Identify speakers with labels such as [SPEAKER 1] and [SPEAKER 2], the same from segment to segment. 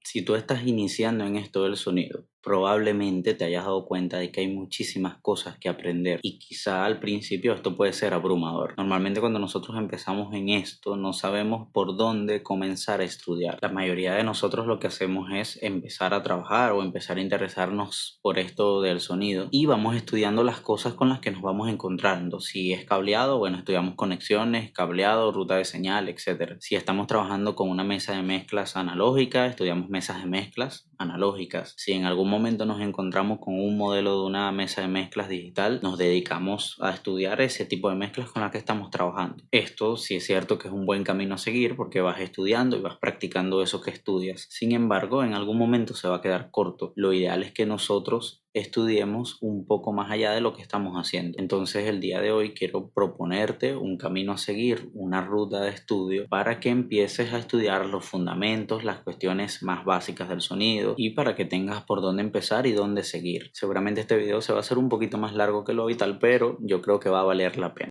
[SPEAKER 1] Si tú estás iniciando en esto del sonido, probablemente te hayas dado cuenta de que hay muchísimas cosas que aprender y quizá al principio esto puede ser abrumador. Normalmente cuando nosotros empezamos en esto no sabemos por dónde comenzar a estudiar. La mayoría de nosotros lo que hacemos es empezar a trabajar o empezar a interesarnos por esto del sonido y vamos estudiando las cosas con las que nos vamos encontrando. Si es cableado, bueno, estudiamos conexiones, cableado, ruta de señal, etcétera. Si estamos trabajando con una mesa de mezclas analógica, estudiamos mesas de mezclas analógicas. Si en algún momento nos encontramos con un modelo de una mesa de mezclas digital, nos dedicamos a estudiar ese tipo de mezclas con las que estamos trabajando. Esto sí es cierto que es un buen camino a seguir porque vas estudiando y vas practicando eso que estudias. Sin embargo, en algún momento se va a quedar corto. Lo ideal es que nosotros estudiemos un poco más allá de lo que estamos haciendo. Entonces el día de hoy quiero proponerte un camino a seguir, una ruta de estudio para que empieces a estudiar los fundamentos, las cuestiones más básicas del sonido y para que tengas por dónde empezar y dónde seguir. Seguramente este video se va a hacer un poquito más largo que lo habitual, pero yo creo que va a valer la pena.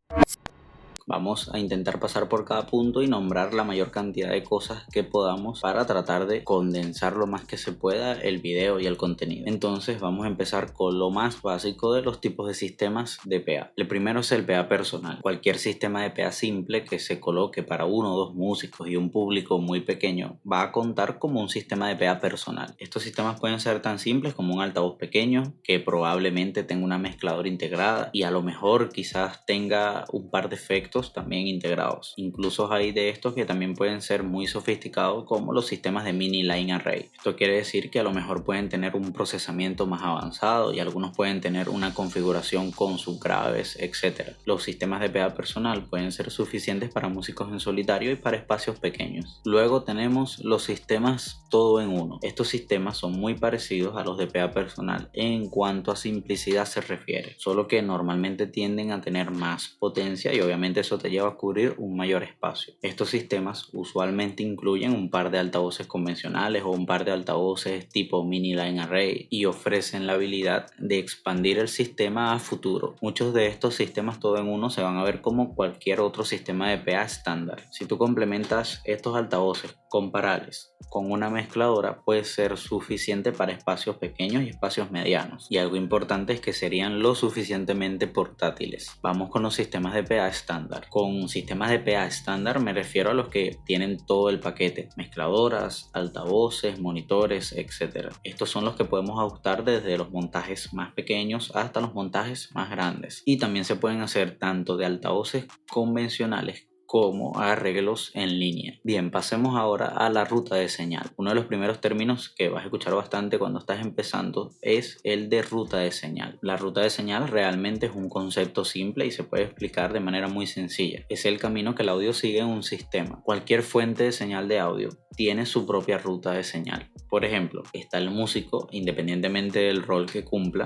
[SPEAKER 1] Vamos a intentar pasar por cada punto y nombrar la mayor cantidad de cosas que podamos para tratar de condensar lo más que se pueda el video y el contenido. Entonces vamos a empezar con lo más básico de los tipos de sistemas de PA. El primero es el PA personal. Cualquier sistema de PA simple que se coloque para uno o dos músicos y un público muy pequeño va a contar como un sistema de PA personal. Estos sistemas pueden ser tan simples como un altavoz pequeño que probablemente tenga una mezcladora integrada y a lo mejor quizás tenga un par de efectos también integrados. Incluso hay de estos que también pueden ser muy sofisticados como los sistemas de mini line array. Esto quiere decir que a lo mejor pueden tener un procesamiento más avanzado y algunos pueden tener una configuración con subgraves, etc. Los sistemas de PA personal pueden ser suficientes para músicos en solitario y para espacios pequeños. Luego tenemos los sistemas todo en uno. Estos sistemas son muy parecidos a los de PA personal en cuanto a simplicidad se refiere, solo que normalmente tienden a tener más potencia y obviamente eso te lleva a cubrir un mayor espacio. Estos sistemas usualmente incluyen un par de altavoces convencionales o un par de altavoces tipo mini line array y ofrecen la habilidad de expandir el sistema a futuro. Muchos de estos sistemas todo en uno se van a ver como cualquier otro sistema de PA estándar. Si tú complementas estos altavoces comparables con una mezcladora, puede ser suficiente para espacios pequeños y espacios medianos. Y algo importante es que serían lo suficientemente portátiles. Vamos con los sistemas de PA estándar. Con sistemas de PA estándar me refiero a los que tienen todo el paquete: mezcladoras, altavoces, monitores, etc. Estos son los que podemos ajustar desde los montajes más pequeños hasta los montajes más grandes. Y también se pueden hacer tanto de altavoces convencionales como arreglos en línea. Bien, pasemos ahora a la ruta de señal. Uno de los primeros términos que vas a escuchar bastante cuando estás empezando es el de ruta de señal. La ruta de señal realmente es un concepto simple y se puede explicar de manera muy sencilla. Es el camino que el audio sigue en un sistema. Cualquier fuente de señal de audio tiene su propia ruta de señal. Por ejemplo, está el músico, independientemente del rol que cumpla,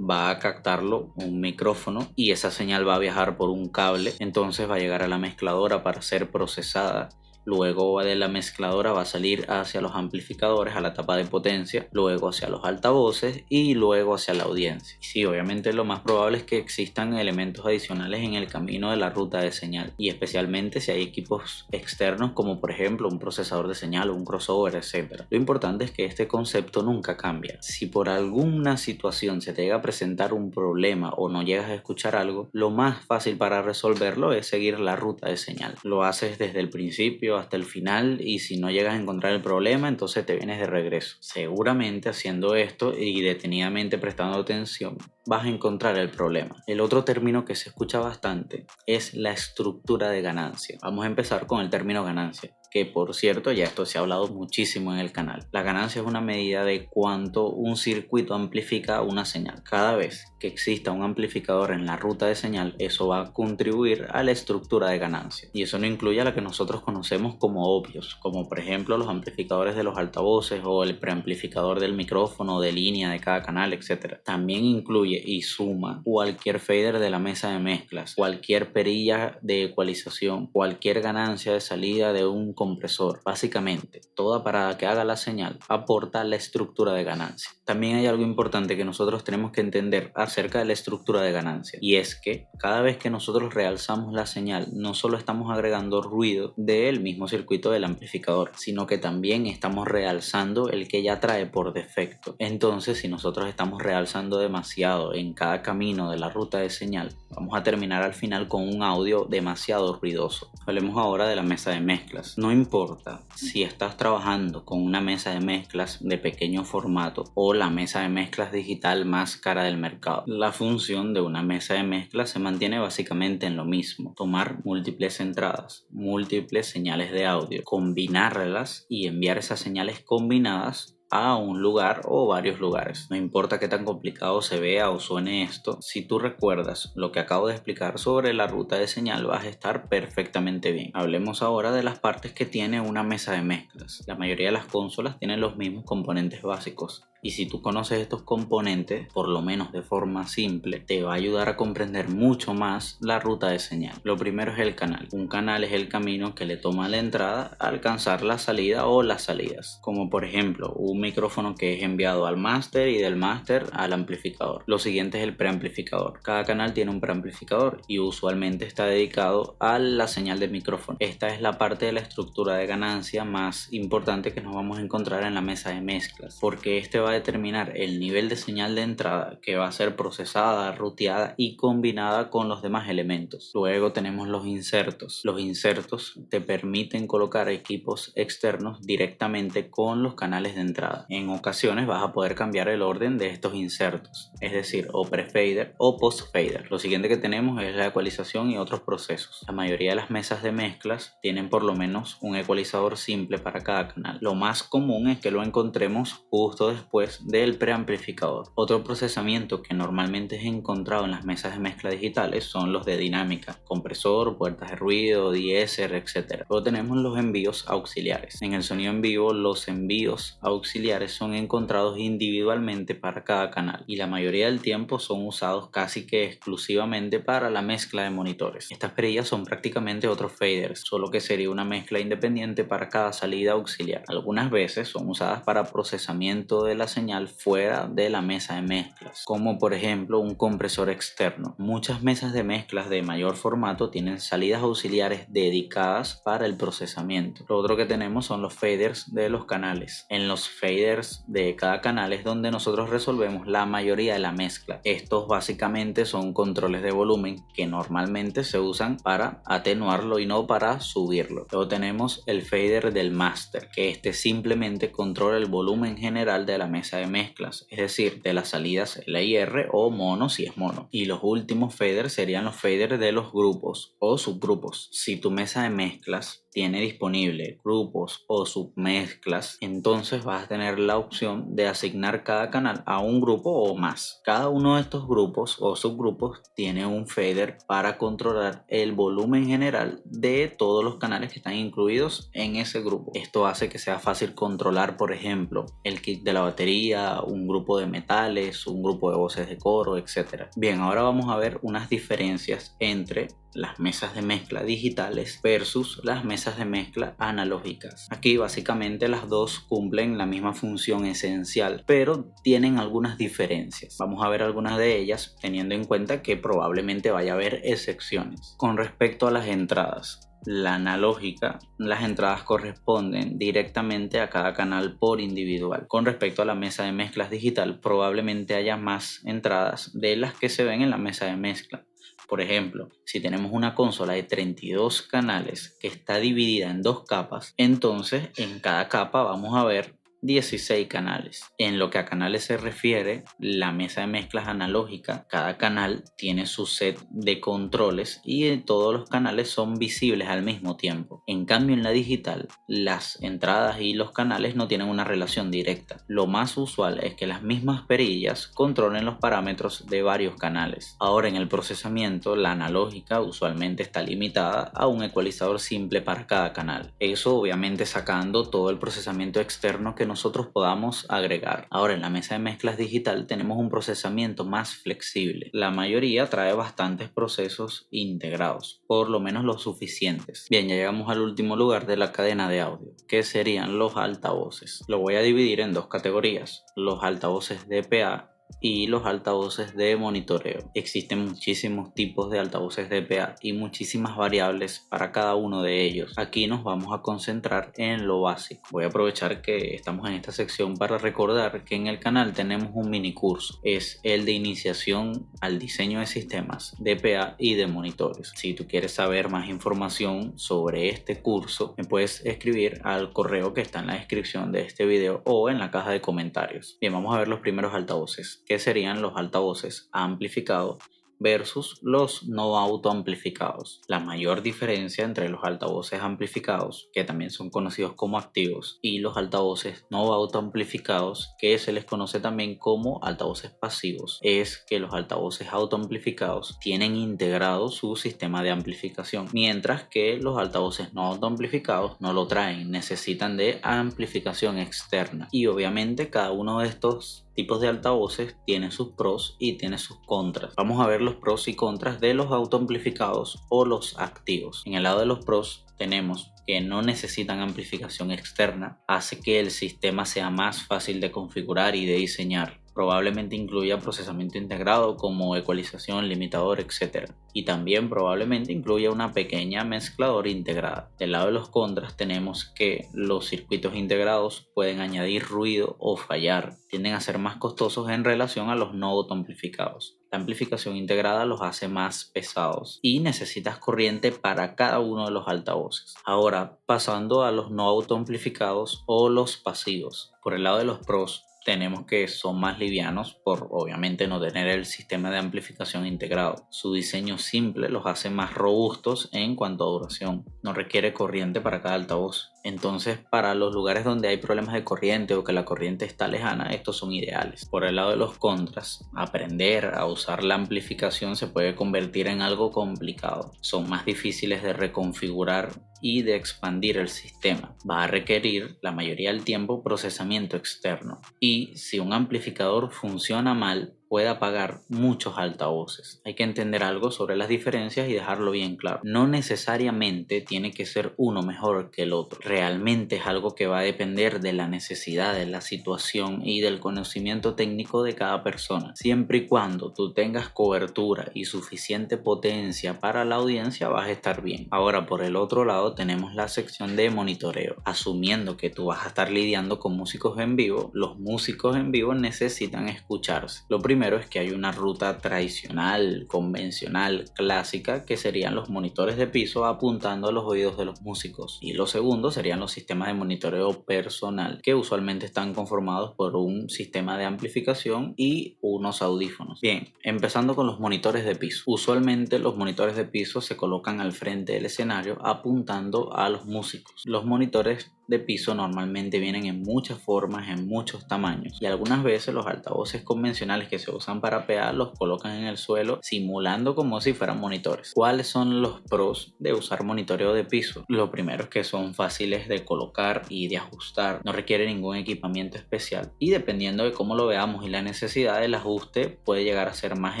[SPEAKER 1] va a captarlo un micrófono y esa señal va a viajar por un cable, entonces va a llegar a la mezcladora para ser procesada. Luego de la mezcladora va a salir hacia los amplificadores, a la tapa de potencia, luego hacia los altavoces y luego hacia la audiencia. Y sí, obviamente lo más probable es que existan elementos adicionales en el camino de la ruta de señal, y especialmente si hay equipos externos como por ejemplo un procesador de señal o un crossover, etc. Lo importante es que este concepto nunca cambia. Si por alguna situación se te llega a presentar un problema o no llegas a escuchar algo, lo más fácil para resolverlo es seguir la ruta de señal. Lo haces desde el principio hasta el final y si no llegas a encontrar el problema, entonces te vienes de regreso. Seguramente haciendo esto y detenidamente prestando atención vas a encontrar el problema. El otro término que se escucha bastante es la estructura de ganancia. Vamos a empezar con el término ganancia, que por cierto ya esto se ha hablado muchísimo en el canal. La ganancia es una medida de cuánto un circuito amplifica una señal. Cada vez que exista un amplificador en la ruta de señal, eso va a contribuir a la estructura de ganancia. Y eso no incluye a la que nosotros conocemos como obvios, como por ejemplo los amplificadores de los altavoces o el preamplificador del micrófono de línea de cada canal, etc. También incluye y suma cualquier fader de la mesa de mezclas, cualquier perilla de ecualización, cualquier ganancia de salida de un compresor. Básicamente, toda parada que haga la señal aporta la estructura de ganancia. También hay algo importante que nosotros tenemos que entender acerca de la estructura de ganancia, y es que cada vez que nosotros realzamos la señal, no solo estamos agregando ruido del mismo circuito del amplificador, sino que también estamos realzando el que ya trae por defecto. Entonces, si nosotros estamos realzando demasiado en cada camino de la ruta de señal, vamos a terminar al final con un audio demasiado ruidoso. Hablemos ahora de la mesa de mezclas. No importa si estás trabajando con una mesa de mezclas de pequeño formato o la mesa de mezclas digital más cara del mercado. La función de una mesa de mezclas se mantiene básicamente en lo mismo: tomar múltiples entradas, múltiples señales de audio, combinarlas y enviar esas señales combinadas a un lugar o varios lugares. No importa qué tan complicado se vea o suene esto, si tú recuerdas lo que acabo de explicar sobre la ruta de señal, vas a estar perfectamente bien. Hablemos ahora de las partes que tiene una mesa de mezclas. La mayoría de las consolas tienen los mismos componentes básicos, y si tú conoces estos componentes, por lo menos de forma simple, te va a ayudar a comprender mucho más la ruta de señal. Lo primero es el canal. Un canal es el camino que le toma la entrada a alcanzar la salida o las salidas, como por ejemplo un micrófono que es enviado al máster y del máster al amplificador. Lo siguiente es el preamplificador. Cada canal tiene un preamplificador y usualmente está dedicado a la señal de micrófono. Esta es la parte de la estructura de ganancia más importante que nos vamos a encontrar en la mesa de mezclas, porque este va a determinar el nivel de señal de entrada que va a ser procesada, ruteada y combinada con los demás elementos. Luego tenemos los insertos. Los insertos te permiten colocar equipos externos directamente con los canales de entrada. En ocasiones vas a poder cambiar el orden de estos insertos, es decir, o pre-fader o post-fader. Lo siguiente que tenemos es la ecualización y otros procesos. La mayoría de las mesas de mezclas tienen por lo menos un ecualizador simple para cada canal. Lo más común es que lo encontremos justo después del preamplificador. Otro procesamiento que normalmente es encontrado en las mesas de mezcla digitales son los de dinámica: compresor, puertas de ruido, de-esser, etc. Luego tenemos los envíos auxiliares. En el sonido en vivo, los envíos auxiliares son encontrados individualmente para cada canal, y la mayoría del tiempo son usados casi que exclusivamente para la mezcla de monitores. Estas perillas son prácticamente otros faders, solo que sería una mezcla independiente para cada salida auxiliar. Algunas veces son usadas para procesamiento de la señal fuera de la mesa de mezclas, como por ejemplo un compresor externo. Muchas mesas de mezclas de mayor formato tienen salidas auxiliares dedicadas para el procesamiento. Lo otro que tenemos son los faders de los canales. En los faders de cada canal es donde nosotros resolvemos la mayoría de la mezcla. Estos básicamente son controles de volumen que normalmente se usan para atenuarlo y no para subirlo. Luego tenemos el fader del máster, que este simplemente controla el volumen general de la mesa de mezclas, es decir, de las salidas LIR o mono si es mono. Y los últimos faders serían los faders de los grupos o subgrupos. Si tu mesa de mezclas tiene disponible grupos o submezclas, entonces vas a tener la opción de asignar cada canal a un grupo o más. Cada uno de estos grupos o subgrupos tiene un fader para controlar el volumen general de todos los canales que están incluidos en ese grupo. Esto hace que sea fácil controlar, por ejemplo, el kit de la batería, un grupo de metales, un grupo de voces de coro, etc. Bien, ahora vamos a ver unas diferencias entre las mesas de mezcla digitales versus las mesas de mezcla analógicas. Aquí básicamente las dos cumplen la misma función esencial, pero tienen algunas diferencias. Vamos a ver algunas de ellas, teniendo en cuenta que probablemente vaya a haber excepciones. Con respecto a las entradas, la analógica, las entradas corresponden directamente a cada canal por individual. Con respecto a la mesa de mezclas digital, probablemente haya más entradas de las que se ven en la mesa de mezcla. Por ejemplo, si tenemos una consola de 32 canales que está dividida en dos capas, entonces en cada capa vamos a ver 16 canales. En lo que a canales se refiere, la mesa de mezclas analógica, cada canal tiene su set de controles y todos los canales son visibles al mismo tiempo. En cambio, en la digital, las entradas y los canales no tienen una relación directa. Lo más usual es que las mismas perillas controlen los parámetros de varios canales. Ahora, en el procesamiento, la analógica usualmente está limitada a un ecualizador simple para cada canal. Eso obviamente sacando todo el procesamiento externo que nosotros podamos agregar. Ahora, en la mesa de mezclas digital tenemos un procesamiento más flexible. La mayoría trae bastantes procesos integrados, por lo menos los suficientes. Bien, ya llegamos al último lugar de la cadena de audio, que serían los altavoces. Lo voy a dividir en dos categorías: los altavoces DPA y los altavoces de monitoreo. Existen muchísimos tipos de altavoces DPA y muchísimas variables para cada uno de ellos. Aquí nos vamos a concentrar en lo básico. Voy a aprovechar que estamos en esta sección para recordar que en el canal tenemos un mini curso. Es el de iniciación al diseño de sistemas DPA y de monitores. Si tú quieres saber más información sobre este curso, me puedes escribir al correo que está en la descripción de este video o en la caja de comentarios. Bien, vamos a ver los primeros altavoces, que serían los altavoces amplificados versus los no autoamplificados. La mayor diferencia entre los altavoces amplificados, que también son conocidos como activos, y los altavoces no autoamplificados, que se les conoce también como altavoces pasivos, es que los altavoces autoamplificados tienen integrado su sistema de amplificación, mientras que los altavoces no autoamplificados no lo traen, necesitan de amplificación externa. Y obviamente cada uno de estos tipos de altavoces tiene sus pros y tiene sus contras. Vamos a ver los pros y contras de los autoamplificados o los activos. En el lado de los pros tenemos que no necesitan amplificación externa, hace que el sistema sea más fácil de configurar y de diseñar. Probablemente incluya procesamiento integrado como ecualización, limitador, etc. Y también probablemente incluya una pequeña mezcladora integrada. Del lado de los contras tenemos que los circuitos integrados pueden añadir ruido o fallar. Tienden a ser más costosos en relación a los no autoamplificados. La amplificación integrada los hace más pesados y necesitas corriente para cada uno de los altavoces. Ahora, pasando a los no autoamplificados o los pasivos. Por el lado de los pros, tenemos que son más livianos por obviamente no tener el sistema de amplificación integrado. Su diseño simple los hace más robustos en cuanto a duración. No requiere corriente para cada altavoz. Entonces, para los lugares donde hay problemas de corriente o que la corriente está lejana, estos son ideales. Por el lado de los contras, aprender a usar la amplificación se puede convertir en algo complicado. Son más difíciles de reconfigurar y de expandir el sistema. Va a requerir la mayoría del tiempo procesamiento externo. Y si un amplificador funciona mal, puede apagar muchos altavoces. Hay que entender algo sobre las diferencias y dejarlo bien claro. No necesariamente tiene que ser uno mejor que el otro. Realmente es algo que va a depender de la necesidad, de la situación y del conocimiento técnico de cada persona. Siempre y cuando tú tengas cobertura y suficiente potencia para la audiencia, vas a estar bien. Ahora, por el otro lado, tenemos la sección de monitoreo. Asumiendo que tú vas a estar lidiando con músicos en vivo, los músicos en vivo necesitan escucharse. Lo primero es que hay una ruta tradicional, convencional, clásica, que serían los monitores de piso apuntando a los oídos de los músicos. Y lo segundo serían los sistemas de monitoreo personal, que usualmente están conformados por un sistema de amplificación y unos audífonos. Bien, empezando con los monitores de piso. Usualmente los monitores de piso se colocan al frente del escenario apuntando a los músicos. Los monitores de piso normalmente vienen en muchas formas, en muchos tamaños, y algunas veces los altavoces convencionales que se usan para PA los colocan en el suelo simulando como si fueran monitores. ¿Cuáles son los pros de usar monitoreo de piso? Lo primero es que son fáciles de colocar y de ajustar, no requiere ningún equipamiento especial, y dependiendo de cómo lo veamos y la necesidad, el ajuste puede llegar a ser más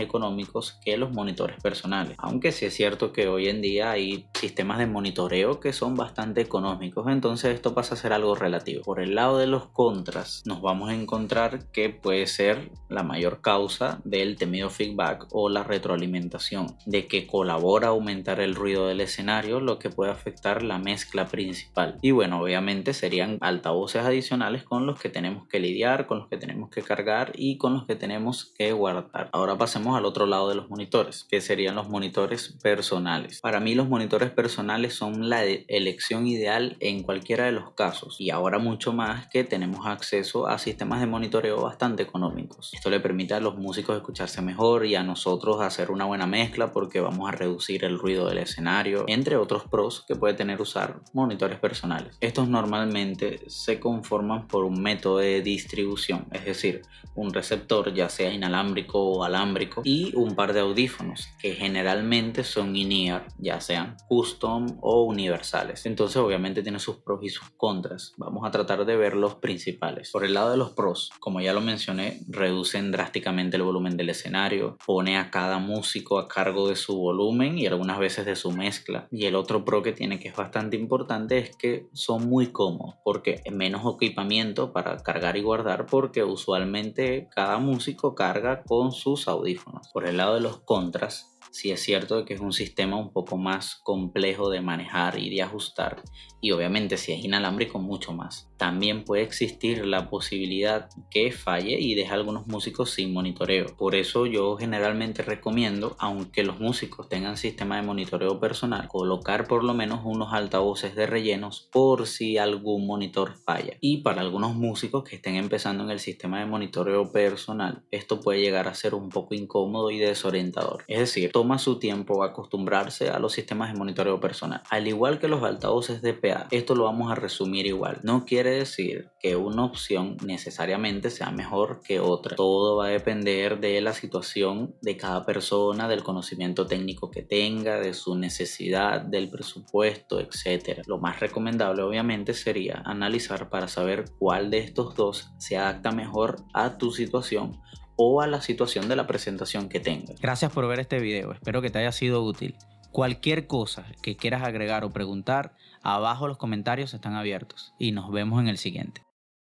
[SPEAKER 1] económicos que los monitores personales, aunque sí es cierto que hoy en día hay sistemas de monitoreo que son bastante económicos, entonces esto pasa a ser algo relativo. Por el lado de los contras, nos vamos a encontrar que puede ser la mayor causa del temido feedback o la retroalimentación, de que colabora a aumentar el ruido del escenario, lo que puede afectar la mezcla principal. Y bueno, obviamente serían altavoces adicionales con los que tenemos que lidiar, con los que tenemos que cargar y con los que tenemos que guardar. Ahora pasemos al otro lado de los monitores, que serían los monitores personales. Para mí los monitores personales son la elección ideal en cualquiera de los casos, y ahora mucho más que tenemos acceso a sistemas de monitoreo bastante económicos. Esto le permite a los músicos escucharse mejor y a nosotros hacer una buena mezcla porque vamos a reducir el ruido del escenario, entre otros pros que puede tener usar monitores personales. Estos normalmente se conforman por un método de distribución, es decir, un receptor ya sea inalámbrico o alámbrico y un par de audífonos que generalmente son in-ear, ya sean custom o universales. Entonces obviamente tiene sus pros y sus contras, vamos a tratar de ver los principales. Por el lado de los pros, como ya lo mencioné, reducen drásticamente el volumen del escenario, pone a cada músico a cargo de su volumen y algunas veces de su mezcla. Y el otro pro que tiene, que es bastante importante, es que son muy cómodos, porque menos equipamiento para cargar y guardar, porque usualmente cada músico carga con sus audífonos. Por el lado de los contras, sí es cierto que es un sistema un poco más complejo de manejar y de ajustar, y obviamente si es inalámbrico mucho más. También puede existir la posibilidad que falle y deje a algunos músicos sin monitoreo. Por eso yo generalmente recomiendo, aunque los músicos tengan sistema de monitoreo personal, colocar por lo menos unos altavoces de rellenos por si algún monitor falla. Y para algunos músicos que estén empezando en el sistema de monitoreo personal, esto puede llegar a ser un poco incómodo y desorientador. Es decir, toma su tiempo acostumbrarse a los sistemas de monitoreo personal. Al igual que los altavoces de PA, esto lo vamos a resumir igual. No quiere decir que una opción necesariamente sea mejor que otra. Todo va a depender de la situación de cada persona, del conocimiento técnico que tenga, de su necesidad, del presupuesto, etc. Lo más recomendable obviamente sería analizar para saber cuál de estos dos se adapta mejor a tu situación o a la situación de la presentación que tengas.
[SPEAKER 2] Gracias por ver este video, espero que te haya sido útil. Cualquier cosa que quieras agregar o preguntar, abajo los comentarios están abiertos y nos vemos en el siguiente.